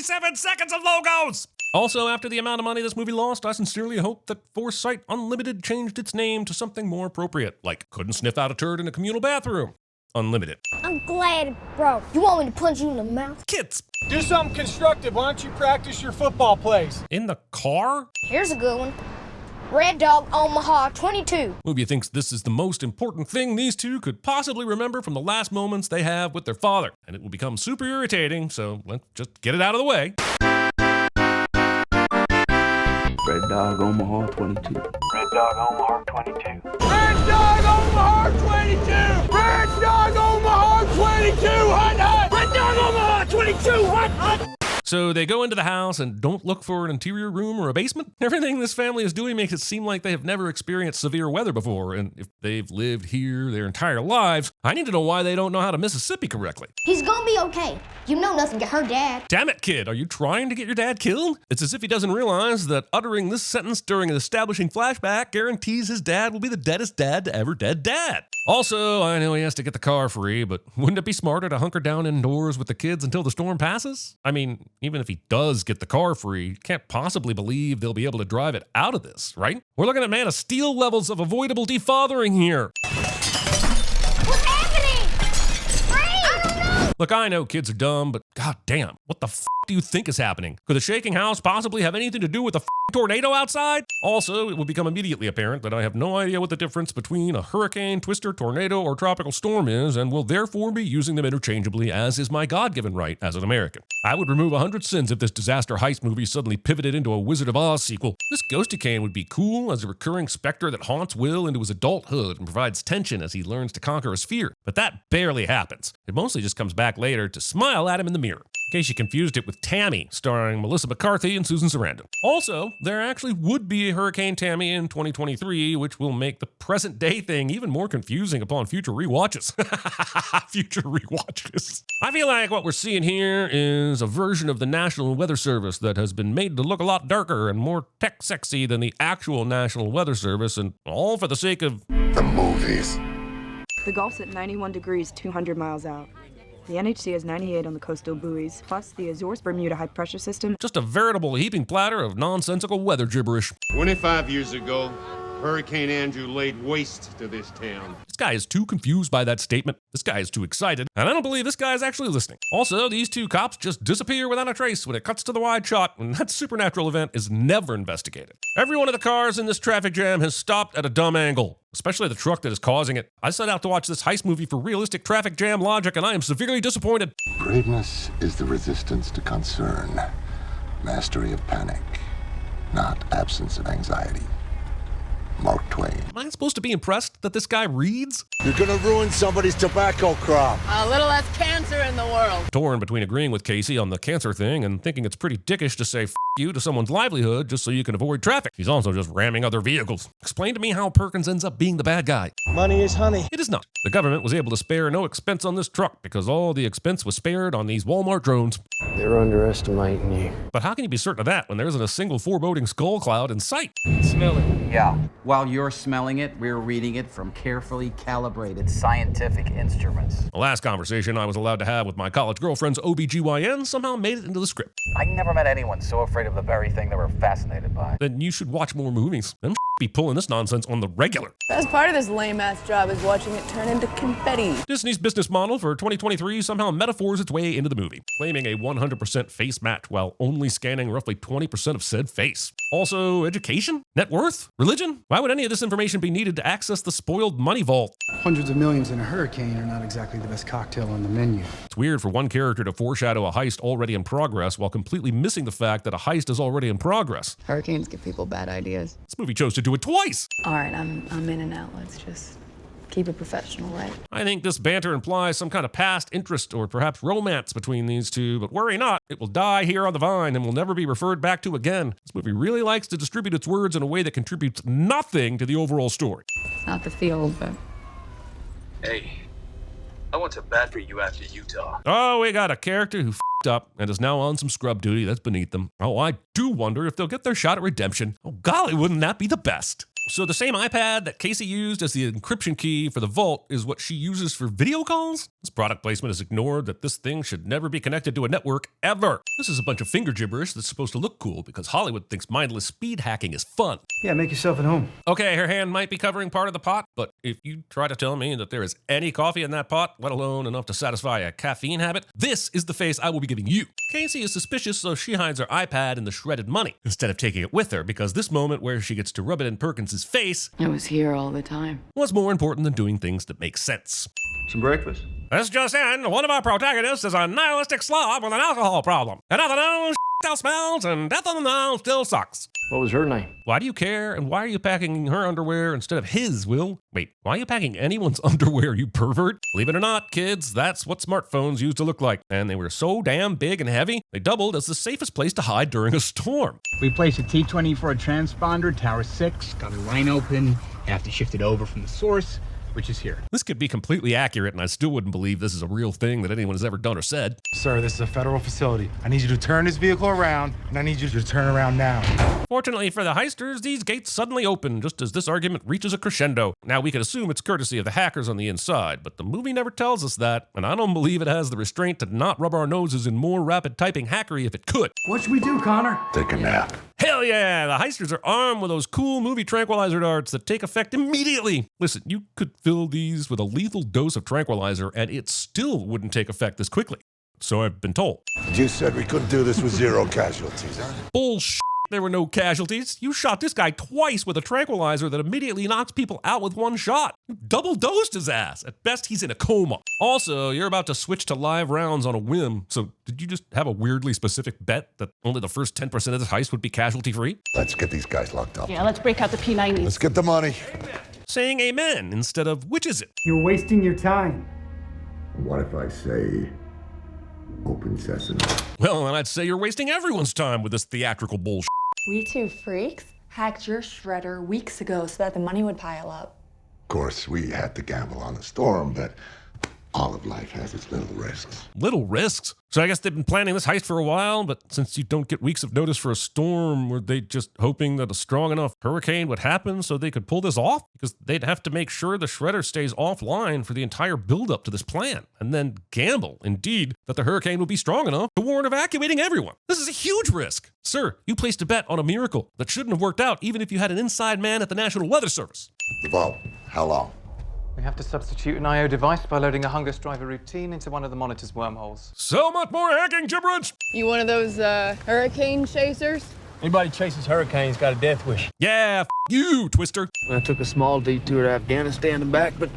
47 seconds of logos! Also, after the amount of money this movie lost, I sincerely hope that Foresight Unlimited changed its name to something more appropriate, like couldn't sniff out a turd in a communal bathroom. Unlimited. I'm glad, bro. You want me to punch you in the mouth? Kids! Do something constructive. Why don't you practice your football plays? In the car? Here's a good one. Red Dog Omaha 22. Movie thinks this is the most important thing these two could possibly remember from the last moments they have with their father, and it will become super irritating, so let's just get it out of the way. Red Dog Omaha 22. Red Dog Omaha 22. Red Dog Omaha 22! Red Dog Omaha 22! Hot, hot! Red Dog Omaha 22! Hot, hot! So they go into the house and don't look for an interior room or a basement. Everything this family is doing makes it seem like they have never experienced severe weather before, and if they've lived here their entire lives, I need to know why they don't know how to Mississippi correctly. He's gonna be okay. You know nothing can hurt Dad. Damn it, kid, are you trying to get your dad killed? It's as if he doesn't realize that uttering this sentence during an establishing flashback guarantees his dad will be the deadest dad to ever dead dad. Also, I know he has to get the car free, but wouldn't it be smarter to hunker down indoors with the kids until the storm passes? I mean, even if he does get the car free, you can't possibly believe they'll be able to drive it out of this, right? We're looking at Man of Steel levels of avoidable defathering here. What's happening? I don't know. Look, I know kids are dumb, but goddamn, what the f do you think is happening? Could the shaking house possibly have anything to do with the tornado outside? Also, it will become immediately apparent that I have no idea what the difference between a hurricane, twister, tornado, or tropical storm is, and will therefore be using them interchangeably, as is my God-given right as an American. I would remove 100 sins if this disaster heist movie suddenly pivoted into a Wizard of Oz sequel. This Ghosty Cane would be cool as a recurring specter that haunts Will into his adulthood and provides tension as he learns to conquer his fear. But that barely happens. It mostly just comes back later to smile at him in the mirror. In case you confused it with Tammy, starring Melissa McCarthy and Susan Sarandon. Also, there actually would be a Hurricane Tammy in 2023, which will make the present day thing even more confusing upon future rewatches. Future rewatches. I feel like what we're seeing here is a version of the National Weather Service that has been made to look a lot darker and more tech sexy than the actual National Weather Service, and all for the sake of the movies. The Gulf's at 91 degrees, 200 miles out. The NHC has 98 on the coastal buoys, plus the Azores Bermuda high pressure system. just a veritable heaping platter of nonsensical weather gibberish. 25 years ago, Hurricane Andrew laid waste to this town. This guy is too confused by that statement. This guy is too excited. And I don't believe this guy is actually listening. Also, these two cops just disappear without a trace when it cuts to the wide shot, and that supernatural event is never investigated. Every one of the cars in this traffic jam has stopped at a dumb angle, especially the truck that is causing it. I set out to watch this heist movie for realistic traffic jam logic, and I am severely disappointed. Braveness is the resistance to concern, mastery of panic, not absence of anxiety. Mark Twain. Am I supposed to be impressed that this guy reads? You're gonna ruin somebody's tobacco crop. A little less cancer in the world. Torn between agreeing with Casey on the cancer thing and thinking it's pretty dickish to say F you to someone's livelihood just so you can avoid traffic. He's also just ramming other vehicles. Explain to me how Perkins ends up being the bad guy. Money is honey. It is not. The government was able to spare no expense on this truck because all the expense was spared on these Walmart drones. They're underestimating you. But how can you be certain of that when there isn't a single foreboding skull cloud in sight? Smell it. Yeah. While you're smelling it, we're reading it from carefully calibrated scientific instruments. The last conversation I was allowed to have with my college girlfriend's OBGYN somehow made it into the script. I never met anyone so afraid of the very thing they were fascinated by. Then you should watch more movies. Them be pulling this nonsense on the regular. Best part of this lame-ass job is watching it turn into confetti. Disney's business model for 2023 somehow metaphors its way into the movie, claiming a 100% face match while only scanning roughly 20% of said face. Also, education? Net worth? Religion? Why would any of this information be needed to access the spoiled money vault? Hundreds of millions in a hurricane are not exactly the best cocktail on the menu. It's weird for one character to foreshadow a heist already in progress while completely missing the fact that a heist is already in progress. Hurricanes give people bad ideas. This movie chose to do it twice. All right, I'm in and out. Let's just keep it professional, right? I think this banter implies some kind of past interest or perhaps romance between these two, but worry not, it will die here on the vine and will never be referred back to again. This movie really likes to distribute its words in a way that contributes nothing to the overall story. It's not the field, but... Hey, I went to bat for you after Utah. Oh, we got a character who f***ed up and is now on some scrub duty that's beneath them. Oh, I do wonder if they'll get their shot at redemption. Oh, golly, wouldn't that be the best? So the same iPad that Casey used as the encryption key for the vault is what she uses for video calls? This product placement has ignored that this thing should never be connected to a network ever. This is a bunch of finger gibberish that's supposed to look cool because Hollywood thinks mindless speed hacking is fun. Yeah, make yourself at home. Okay, her hand might be covering part of the pot, but if you try to tell me that there is any coffee in that pot, let alone enough to satisfy a caffeine habit, this is the face I will be giving you. Casey is suspicious, so she hides her iPad in the shredded money instead of taking it with her, because this moment where she gets to rub it in Perkins's face, I was here all the time, was more important than doing things that make sense. Some breakfast. This just in, one of our protagonists is a nihilistic slob with an alcohol problem. And nothing else still smells, and death on the Nile still sucks. What was her name? Why do you care, and why are you packing her underwear instead of his, Will? Wait, why are you packing anyone's underwear, you pervert? Believe it or not, kids, that's what smartphones used to look like. And they were so damn big and heavy, they doubled as the safest place to hide during a storm. We placed a T-20 for a transponder, Tower 6, got a line open, have to shift it over from the source, which is here. This could be completely accurate, and I still wouldn't believe this is a real thing that anyone has ever done or said. Sir, this is a federal facility. I need you to turn this vehicle around, and I need you to turn around now. Fortunately for the heisters, these gates suddenly open just as this argument reaches a crescendo. Now, we can assume it's courtesy of the hackers on the inside, but the movie never tells us that, and I don't believe it has the restraint to not rub our noses in more rapid typing hackery if it could. What should we do, Connor? Take a nap. Hell yeah! The heisters are armed with those cool movie tranquilizer darts that take effect immediately. Listen, you could fill these with a lethal dose of tranquilizer and it still wouldn't take effect this quickly. So I've been told. You said we couldn't do this with 0 casualties, huh? Bullshit. There were no casualties. You shot this guy twice with a tranquilizer that immediately knocks people out with one shot. You double dosed his ass. At best, he's in a coma. Also, you're about to switch to live rounds on a whim. So did you just have a weirdly specific bet that only the first 10% of this heist would be casualty-free? Let's get these guys locked up. Yeah, let's break out the P90s. Let's get the money. Saying amen instead of which is it? You're wasting your time. What if I say open sesame? Well, then I'd say you're wasting everyone's time with this theatrical bullshit. We two freaks hacked your shredder weeks ago so that the money would pile up. Of course, we had to gamble on the storm, but all of life has its little risks. Little risks? So I guess they've been planning this heist for a while, but since you don't get weeks of notice for a storm, were they just hoping that a strong enough hurricane would happen so they could pull this off? Because they'd have to make sure the shredder stays offline for the entire build-up to this plan, and then gamble, indeed, that the hurricane would be strong enough to warrant evacuating everyone. This is a huge risk. Sir, you placed a bet on a miracle that shouldn't have worked out even if you had an inside man at the National Weather Service. The vault, how long? We have to substitute an I/O device by loading a Hunger Striver routine into one of the monitor's wormholes. So much more hacking gibberish! You one of those hurricane chasers? Anybody chases hurricanes got a death wish. Yeah, you, Twister. I took a small detour to Afghanistan and back, but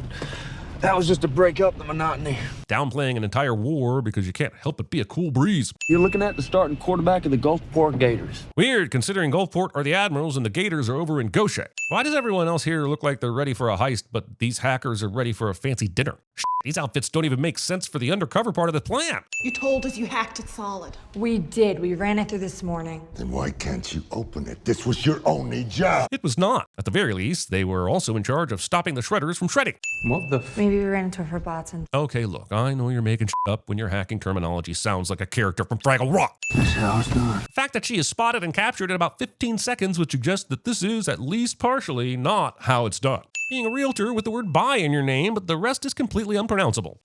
that was just to break up the monotony. Downplaying an entire war because you can't help but be a cool breeze. You're looking at the starting quarterback of the Gulfport Gators. Weird, considering Gulfport are the Admirals and the Gators are over in Goshen. Why does everyone else here look like they're ready for a heist, but these hackers are ready for a fancy dinner? These outfits don't even make sense for the undercover part of the plan. You told us you hacked it solid. We did. We ran it through this morning. Then why can't you open it? This was your only job. It was not. At the very least, they were also in charge of stopping the shredders from shredding. What the Maybe we ran into her bots and... Okay, look, I know you're making up when your hacking terminology sounds like a character from Fraggle Rock. That's how it's done. The fact that she is spotted and captured in about 15 seconds would suggest that this is, at least partially, not how it's done. Being a realtor with the word buy in your name, but the rest is completely unpronounceable.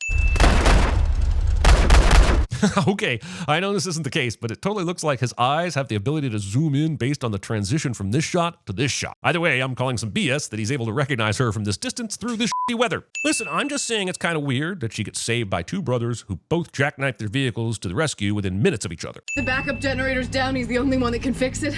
Okay, I know this isn't the case, but it totally looks like his eyes have the ability to zoom in based on the transition from this shot to this shot. Either way, I'm calling some BS that he's able to recognize her from this distance through this shitty weather. Listen, I'm just saying it's kind of weird that she gets saved by two brothers who both jackknife their vehicles to the rescue within minutes of each other. The backup generator's down. He's the only one that can fix it.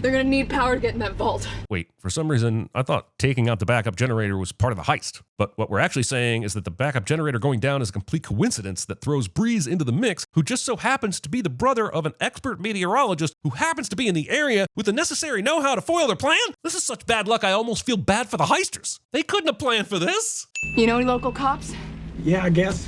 They're gonna need power to get in that vault. Wait, for some reason, I thought taking out the backup generator was part of the heist. But what we're actually saying is that the backup generator going down is a complete coincidence that throws Breeze into the mix, who just so happens to be the brother of an expert meteorologist who happens to be in the area with the necessary know-how to foil their plan? This is such bad luck I almost feel bad for the heisters. They couldn't have planned for this. You know any local cops? Yeah, I guess.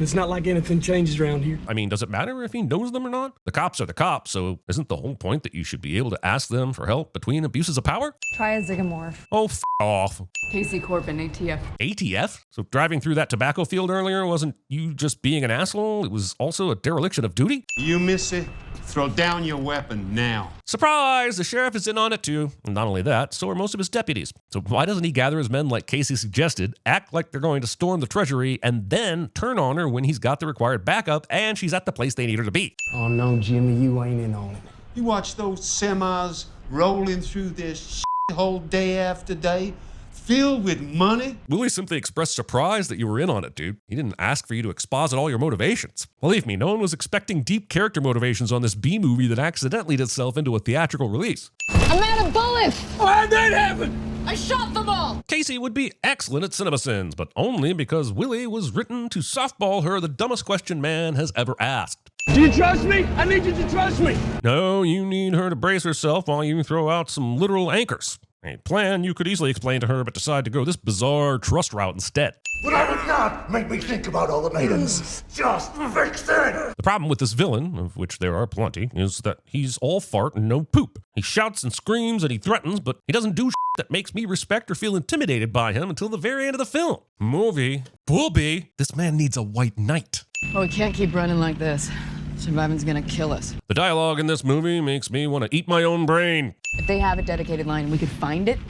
It's not like anything changes around here. I mean, does it matter if he knows them or not? The cops are the cops, so isn't the whole point that you should be able to ask them for help between abuses of power? Try a zygomorph. Oh, f off. Casey Corbin, ATF. ATF? So driving through that tobacco field earlier wasn't you just being an asshole? It was also a dereliction of duty? You miss it? Throw down your weapon now. Surprise! The sheriff is in on it too. And not only that, so are most of his deputies. So why doesn't he gather his men like Casey suggested, act like they're going to storm the treasury, and then turn on her when he's got the required backup and she's at the place they need her to be? Oh no, Jimmy, you ain't in on it. You watch those semis rolling through this whole day after day, filled with money. Willie simply expressed surprise that you were in on it, dude. He didn't ask for you to exposit all your motivations. Believe me, no one was expecting deep character motivations on this B-movie that accidentally did itself into a theatrical release. I'm out of bullets! Why'd that happen? I shot them all! Casey would be excellent at CinemaSins, but only because Willie was written to softball her the dumbest question man has ever asked. Do you trust me? I need you to trust me. No, you need her to brace herself while you throw out some literal anchors. A plan you could easily explain to her, but decide to go this bizarre trust route instead. But I would not make me think about all the maidens. Just fix it! The problem with this villain, of which there are plenty, is that he's all fart and no poop. He shouts and screams and he threatens, but he doesn't do shit that makes me respect or feel intimidated by him until the very end of the film. Movie. Booby. This man needs a white knight. Oh, we can't keep running like this. Surviving's gonna kill us. The dialogue in this movie makes me want to eat my own brain. If they have a dedicated line, we could find it,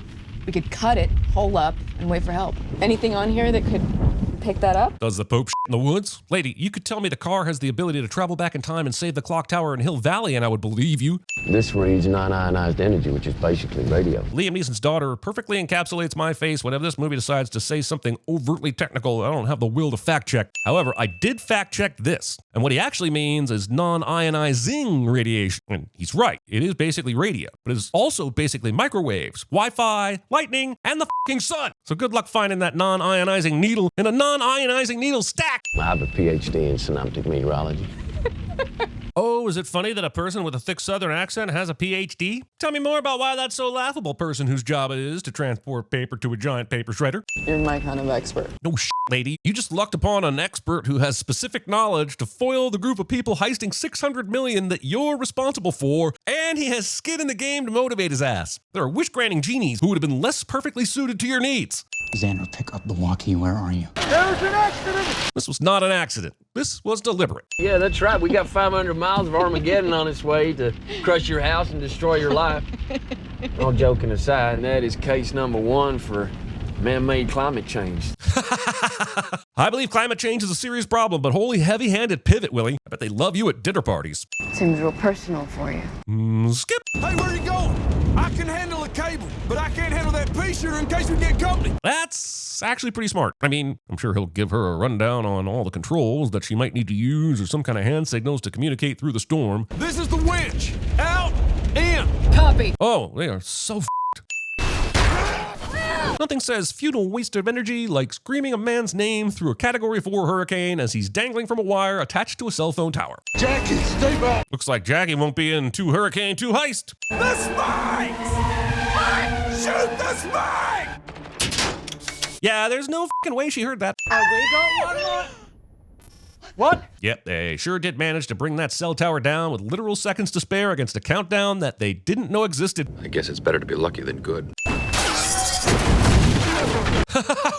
we could cut it, hole up, and wait for help. Anything on here that could pick that up? Does the Pope shit in the woods? Lady, you could tell me the car has the ability to travel back in time and save the clock tower in Hill Valley, and I would believe you. This reads non-ionized energy, which is basically radio. Liam Neeson's daughter perfectly encapsulates my face whenever this movie decides to say something overtly technical I don't have the will to fact check. However, I did fact check this, and what he actually means is non-ionizing radiation. And he's right, it is basically radio, but it's also basically microwaves, Wi-Fi, lightning, and the fucking sun. So good luck finding that non-ionizing needle in a non-ionizing needle stack. I have a PhD in synoptic meteorology. Oh, is it funny that a person with a thick southern accent has a PhD? Tell me more about why that's so laughable, person whose job it is to transport paper to a giant paper shredder. You're my kind of expert. No shit, lady. You just lucked upon an expert who has specific knowledge to foil the group of people heisting $600 million that you're responsible for, and he has skin in the game to motivate his ass. There are wish-granting genies who would have been less perfectly suited to your needs. Xander, pick up the walkie. Where are you? There's an accident. This was not an accident. This was deliberate. Yeah, that's right. We got 500 miles of Armageddon on its way to crush your house and destroy your life. All joking aside, that is case number 1 for man-made climate change. I believe climate change is a serious problem, but holy heavy-handed pivot, Willie. I bet they love you at dinner parties. Seems real personal for you. Skip. Hey, where are you going? I can handle a cable, but I can't handle that pea shooter in case we get company. That's actually pretty smart. I mean, I'm sure he'll give her a rundown on all the controls that she might need to use or some kind of hand signals to communicate through the storm. This is the winch. Out, in. Copy. Oh, they are so f***ed. Nothing says futile waste of energy like screaming a man's name through a Category 4 hurricane as he's dangling from a wire attached to a cell phone tower. Jackie, stay back. Looks like Jackie won't be in Hurricane Heist. The spikes! Shoot the spike! Yeah, there's no fucking way she heard that. We got one more. What? Yep, they sure did manage to bring that cell tower down with literal seconds to spare against a countdown that they didn't know existed. I guess it's better to be lucky than good.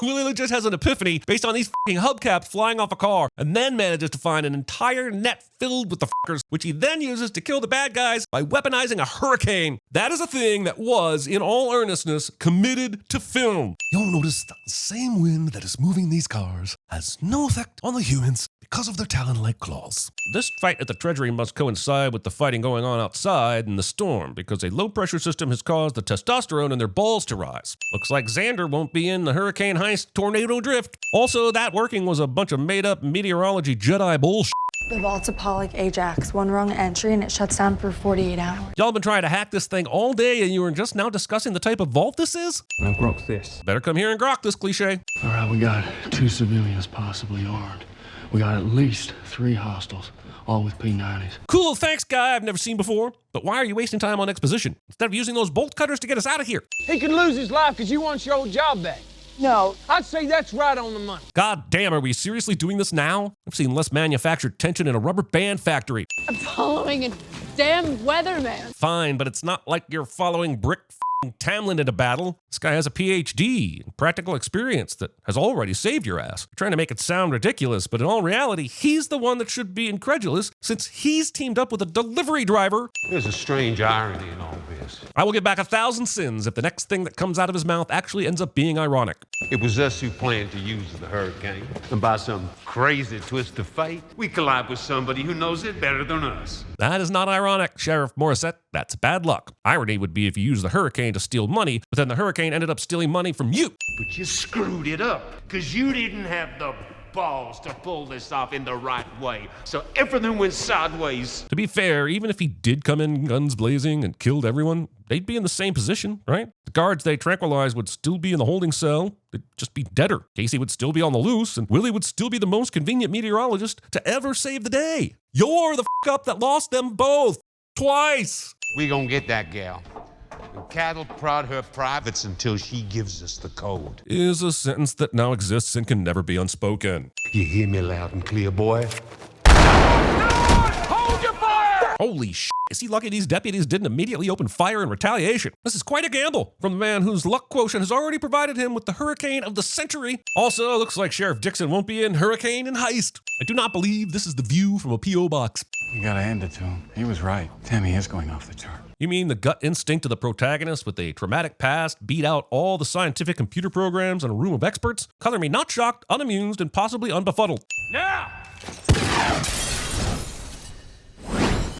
Willie just has an epiphany based on these fucking hubcaps flying off a car, and then manages to find an entire net filled with the fuckers, which he then uses to kill the bad guys by weaponizing a hurricane. That is a thing that was, in all earnestness, committed to film. You'll notice that the same wind that is moving these cars has no effect on the humans because of their talon-like claws. This fight at the treasury must coincide with the fighting going on outside in the storm, because a low-pressure system has caused the testosterone in their balls to rise. Looks like Xander won't be in the Hurricane Heist tornado drift. Also, that working was a bunch of made-up meteorology Jedi bullshit. The vault's a Pollock Ajax. One wrong entry and it shuts down for 48 hours. Y'all been trying to hack this thing all day and you were just now discussing the type of vault this is? Now grok this. Better come here and grok this cliche. All right, we got 2 civilians possibly armed. We got at least 3 hostiles, all with P90s. Cool, thanks, guy I've never seen before. But why are you wasting time on exposition instead of using those bolt cutters to get us out of here? He could lose his life because you want your old job back. No, I'd say that's right on the money. God damn, are we seriously doing this now? I've seen less manufactured tension in a rubber band factory. I'm following a damn weatherman. Fine, but it's not like you're following brick Tamlin into battle. This guy has a PhD in practical experience that has already saved your ass. You're trying to make it sound ridiculous, but in all reality, he's the one that should be incredulous since he's teamed up with a delivery driver. There's a strange irony in all this. I will give back 1,000 sins if the next thing that comes out of his mouth actually ends up being ironic. It was us who planned to use the hurricane, and by some crazy twist of fate, we collide with somebody who knows it better than us. That is not ironic, Sheriff Morissette. That's bad luck. Irony would be if you used the hurricane to steal money, but then the hurricane ended up stealing money from you. But you screwed it up, because you didn't have the balls to pull this off in the right way, so everything went sideways. To be fair, even if he did come in guns blazing and killed everyone, they'd be in the same position, right? The guards they tranquilized would still be in the holding cell. They'd just be deader. Casey would still be on the loose, and Willie would still be the most convenient meteorologist to ever save the day. You're the up that lost them both. Twice. We gonna get that gal. And cattle prod her privates until she gives us the code. Is a sentence that now exists and can never be unspoken. You hear me loud and clear, boy? Hold your fire! Holy shit. Is he lucky these deputies didn't immediately open fire in retaliation? This is quite a gamble from the man whose luck quotient has already provided him with the hurricane of the century. Also, looks like Sheriff Dixon won't be in Hurricane Heist. I do not believe this is the view from a P.O. box. You gotta hand it to him. He was right. Tammy is going off the chart. You mean the gut instinct of the protagonist with a traumatic past beat out all the scientific computer programs in a room of experts? Color me not shocked, unamused, and possibly unbefuddled. Now!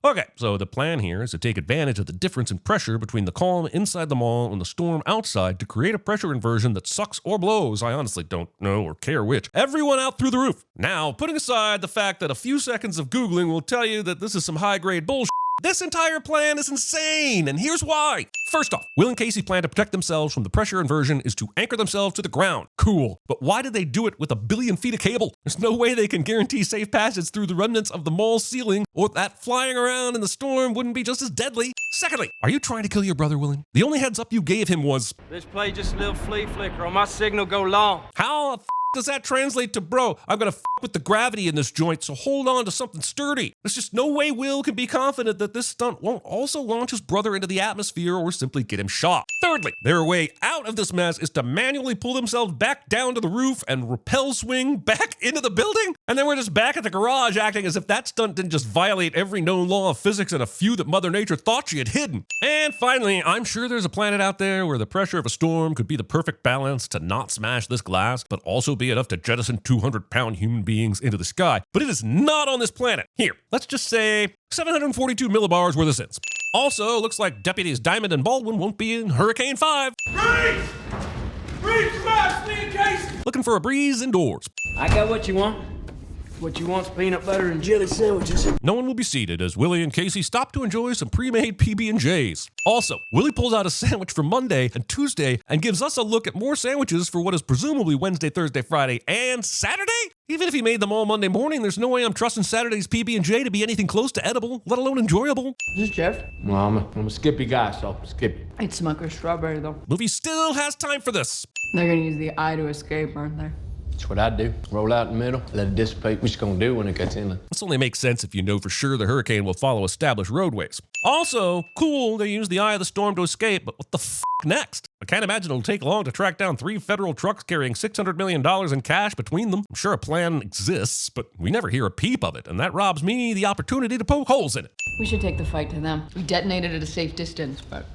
Okay, so the plan here is to take advantage of the difference in pressure between the calm inside the mall and the storm outside to create a pressure inversion that sucks or blows, I honestly don't know or care which, everyone out through the roof. Now, putting aside the fact that a few seconds of Googling will tell you that this is some high-grade bullshit, this entire plan is insane, and here's why. First off, Will and Casey plan to protect themselves from the pressure inversion is to anchor themselves to the ground. Cool. But why did they do it with 1 billion feet of cable? There's no way they can guarantee safe passage through the remnants of the mall's ceiling, or that flying around in the storm wouldn't be just as deadly. Secondly, are you trying to kill your brother, Willing? The only heads up you gave him was, This play just a little flea flicker on my signal go long. how the does that translate to, bro, I'm gonna with the gravity in this joint, so hold on to something sturdy. There's just no way Will can be confident that this stunt won't also launch his brother into the atmosphere or simply get him shot. Thirdly, their way out of this mess is to manually pull themselves back down to the roof and rappel swing back into the building. And then we're just back at the garage acting as if that stunt didn't just violate every known law of physics and a few that Mother Nature thought she had hidden. And finally, I'm sure there's a planet out there where the pressure of a storm could be the perfect balance to not smash this glass, but also be enough to jettison 200-pound human beings into the sky. But it is not on this planet. Here, let's just say 742 millibars worth of sense. Also, looks like Deputies Diamond and Baldwin won't be in Hurricane 5. Breeze! Breeze, come out, me and Casey! Looking for a breeze indoors. I got what you want. What you want's peanut butter and jelly sandwiches. No one will be seated as Willie and Casey stop to enjoy some pre-made PB&Js. Also, Willie pulls out a sandwich for Monday and Tuesday and gives us a look at more sandwiches for what is presumably Wednesday, Thursday, Friday, and Saturday? Even if he made them all Monday morning, there's no way I'm trusting Saturday's PB&J to be anything close to edible, let alone enjoyable. Is this Jeff? Well, I'm a Skippy guy, so Skippy. It's Smucker's strawberry, though. Movie still has time for this. They're gonna use the eye to escape, aren't they? That's what I do. Roll out in the middle, let it dissipate. What you gonna do when it gets in there? This only makes sense if you know for sure the hurricane will follow established roadways. Also, cool, they use the eye of the storm to escape, but what the f*** next? I can't imagine it'll take long to track down 3 federal trucks carrying $600 million in cash between them. I'm sure a plan exists, but we never hear a peep of it, and that robs me the opportunity to poke holes in it. We should take the fight to them. We detonated at a safe distance, but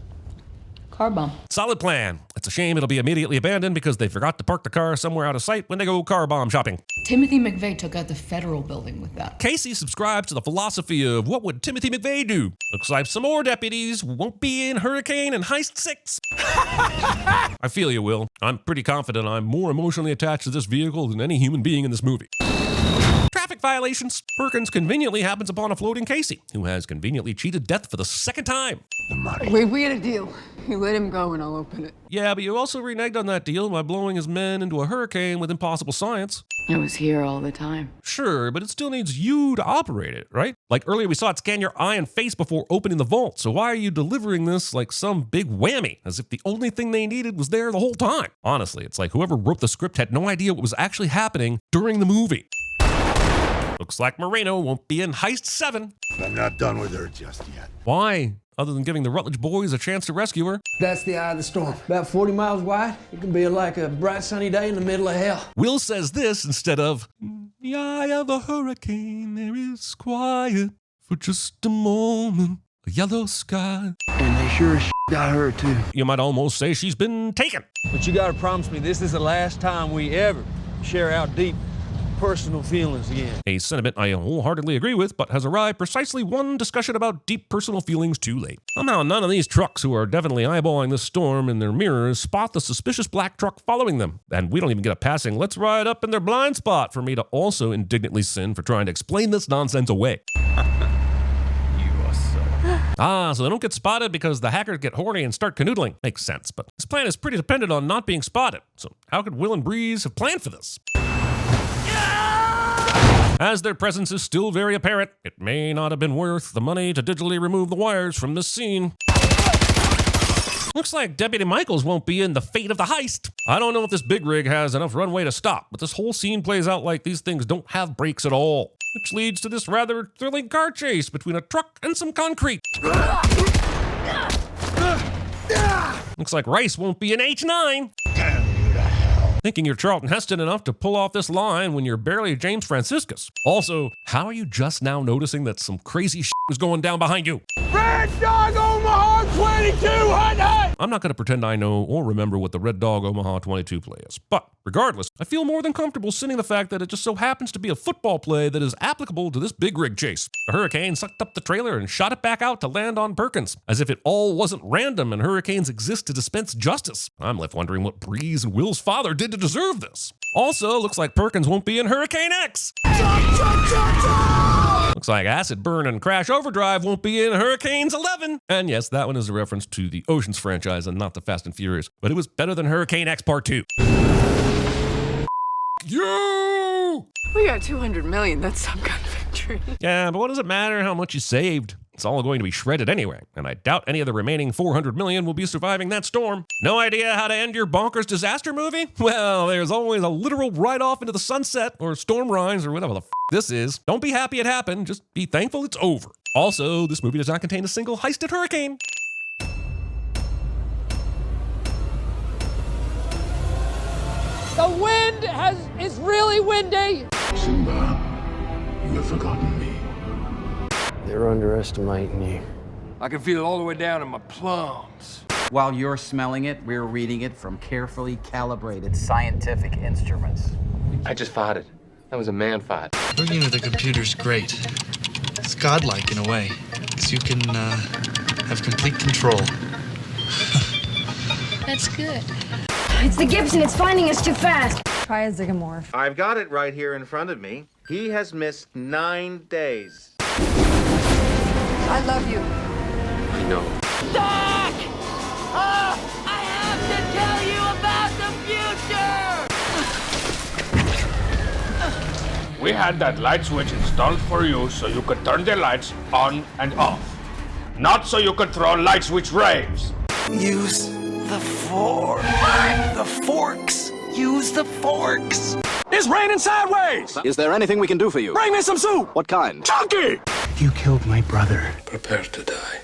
car bomb. Solid plan. It's a shame it'll be immediately abandoned because they forgot to park the car somewhere out of sight when they go car bomb shopping. Timothy McVeigh took out the federal building with that. Casey subscribes to the philosophy of what would Timothy McVeigh do? Looks like some more deputies won't be in Hurricane and Heist 6. I feel you, Will. I'm pretty confident I'm more emotionally attached to this vehicle than any human being in this movie. Traffic violations. Perkins conveniently happens upon a floating Casey, who has conveniently cheated death for the second time. The money. We had a deal. You let him go and I'll open it. Yeah, but you also reneged on that deal by blowing his men into a hurricane with impossible science. I was here all the time. Sure, but it still needs you to operate it, right? Like earlier we saw it scan your eye and face before opening the vault, so why are you delivering this like some big whammy, as if the only thing they needed was there the whole time? Honestly, it's like whoever wrote the script had no idea what was actually happening during the movie. Looks like Moreno won't be in Heist 7. I'm not done with her just yet. Why? Other than giving the Rutledge boys a chance to rescue her. That's the eye of the storm. About 40 miles wide. It can be like a bright sunny day in the middle of hell. Will says this instead of, "In the eye of a hurricane, there is quiet for just a moment, a yellow sky." And they sure as got her too. You might almost say she's been taken. But you gotta promise me this is the last time we ever share our deep personal feelings again. A sentiment I wholeheartedly agree with, but has arrived precisely one discussion about deep personal feelings too late. Somehow none of these trucks who are definitely eyeballing this storm in their mirrors spot the suspicious black truck following them. And we don't even get a passing "let's ride up in their blind spot" for me to also indignantly sin for trying to explain this nonsense away. So they don't get spotted because the hackers get horny and start canoodling. Makes sense, but this plan is pretty dependent on not being spotted. So how could Will and Breeze have planned for this? As their presence is still very apparent, it may not have been worth the money to digitally remove the wires from this scene. Looks like Deputy Michaels won't be in the fate of the heist. I don't know if this big rig has enough runway to stop, but this whole scene plays out like these things don't have brakes at all, which leads to this rather thrilling car chase between a truck and some concrete. Looks like Rice won't be in H9. Thinking you're Charlton Heston enough to pull off this line when you're barely James Franciscus. Also, how are you just now noticing that some crazy shit was going down behind you? Red Dog Omaha 22, hut hut! I'm not going to pretend I know or remember what the Red Dog Omaha 22 play is, but regardless, I feel more than comfortable sinning the fact that it just so happens to be a football play that is applicable to this big rig chase. The Hurricane sucked up the trailer and shot it back out to land on Perkins, as if it all wasn't random and hurricanes exist to dispense justice. I'm left wondering what Breeze and Will's father did to deserve this. Also, looks like Perkins won't be in Hurricane X. Looks like Acid Burn and Crash Overdrive won't be in Hurricanes 11. And yes, that one is a reference to the Oceans franchise and not the Fast and Furious, but it was better than Hurricane X Part 2. You! We got 200 million. That's some kind of victory. Yeah, but what does it matter how much you saved? It's all going to be shredded anyway, and I doubt any of the remaining 400 million will be surviving that storm. No idea how to end your bonkers disaster movie? Well, there's always a literal ride-off into the sunset, or storm rise, or whatever the this is. Don't be happy it happened, just be thankful it's over. Also, this movie does not contain a single heisted hurricane. The wind is really windy. Simba, you have forgotten me. They're underestimating you. I can feel it all the way down in my plums. While you're smelling it, we're reading it from carefully calibrated scientific instruments. I just farted. That was a man fart. Working with a computer's great. It's godlike in a way, because you can have complete control. That's good. It's the Gibson. It's finding us too fast. Try a zygomorph. I've got it right here in front of me. He has missed 9 days. I love you. I know. Doc! I have to tell you about the future! We had that light switch installed for you so you could turn the lights on and off. Not so you could throw light switch raves. Use the fork. The forks. Use the forks. It's raining sideways! Is there anything we can do for you? Bring me some soup! What kind? Chunky! You killed my brother. Prepare to die.